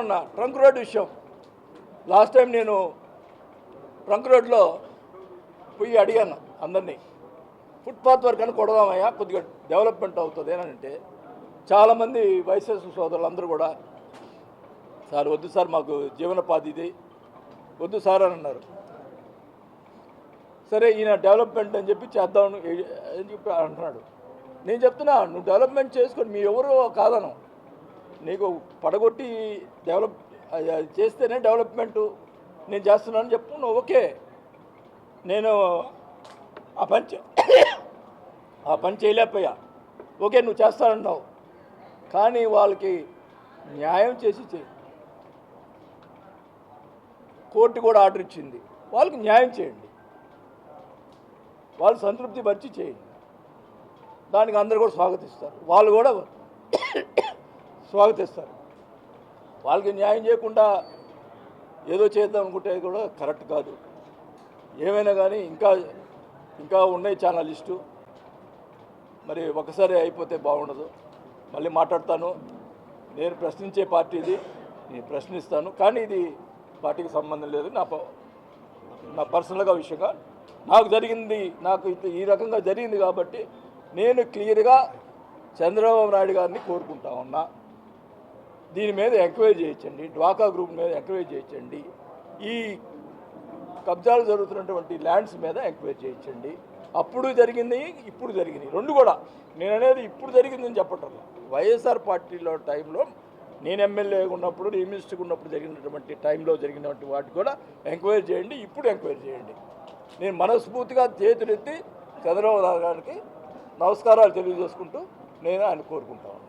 ఉన్నా trunk road విషయం. Last time నేను ట్రంక్ రోడ్లో పోయి అడిగాను అందరినీ, ఫుట్పాత్ వరకు అని కొడదామయ్యా, కొద్దిగా డెవలప్మెంట్ అవుతుంది అని అంటే చాలామంది వైఎస్ఆర్ సోదరులు అందరూ కూడా, సార్ వద్దు సార్, మాకు జీవనోపాధి ఇది వద్దు సార్ అని అన్నారు. సరే ఈయన డెవలప్మెంట్ అని చెప్పి చేద్దాం అని చెప్పి అంటున్నాడు. నేను చెప్తున్నా, నువ్వు డెవలప్మెంట్ చేసుకొని మీ ఎవరు కాదను, నీకు పడగొట్టి డెవలప్ చేస్తేనే డెవలప్మెంటు నేను చేస్తున్నానని చెప్తున్నాను. ఓకే, నేను ఆ పని చేయలేకపోయా, ఓకే నువ్వు చేస్తానంటున్నావు, కానీ వాళ్ళకి న్యాయం చేసి చేయి. కోర్టు కూడా ఆర్డర్ ఇచ్చింది, వాళ్ళకి న్యాయం చేయండి, వాళ్ళు సంతృప్తి పరిచి చేయండి. దానికి అందరూ కూడా స్వాగతిస్తారు, వాళ్ళు కూడా స్వాగతిస్తారు. వాళ్ళకి న్యాయం చేయకుండా ఏదో చేద్దాం అనుకుంటే కూడా కరెక్ట్ కాదు. ఏమైనా కానీ ఇంకా ఉన్నాయి చాలా లిస్టు. మరి ఒకసారి అయిపోతే బాగుండదు. మళ్ళీ మాట్లాడతాను. నేను ప్రశ్నించే పార్టీ ఇది, నేను ప్రశ్నిస్తాను, కానీ ఇది పార్టీకి సంబంధం లేదు. నా పర్సనల్గా విషయంగా నాకు జరిగింది, నాకు ఈ రకంగా జరిగింది కాబట్టి నేను క్లియర్గా చంద్రబాబు నాయుడు గారిని కోరుకుంటా ఉన్నా, దీని మీద ఎంక్వైరీ చేయించండి, డ్వాకా గ్రూప్ మీద ఎంక్వైరీ చేయించండి, ఈ కబ్జాలు జరుగుతున్నటువంటి ల్యాండ్స్ మీద ఎంక్వైరీ చేయించండి. అప్పుడు జరిగింది, ఇప్పుడు జరిగింది, రెండు కూడా. నేను అనేది ఇప్పుడు జరిగిందని చెప్పటం, వైఎస్ఆర్ పార్టీలో టైంలో నేను ఎమ్మెల్యేగా ఉన్నప్పుడు, మినిస్టర్గా ఉన్నప్పుడు జరిగినటువంటి టైంలో జరిగినటువంటి వాటి కూడా ఎంక్వైరీ చేయండి, ఇప్పుడు ఎంక్వైరీ చేయండి. నేను మనస్ఫూర్తిగా చేతులెత్తి చంద్రబాబు నాయుడు గారికి నమస్కారాలు తెలియజేసుకుంటూ నేను ఆయన కోరుకుంటాను.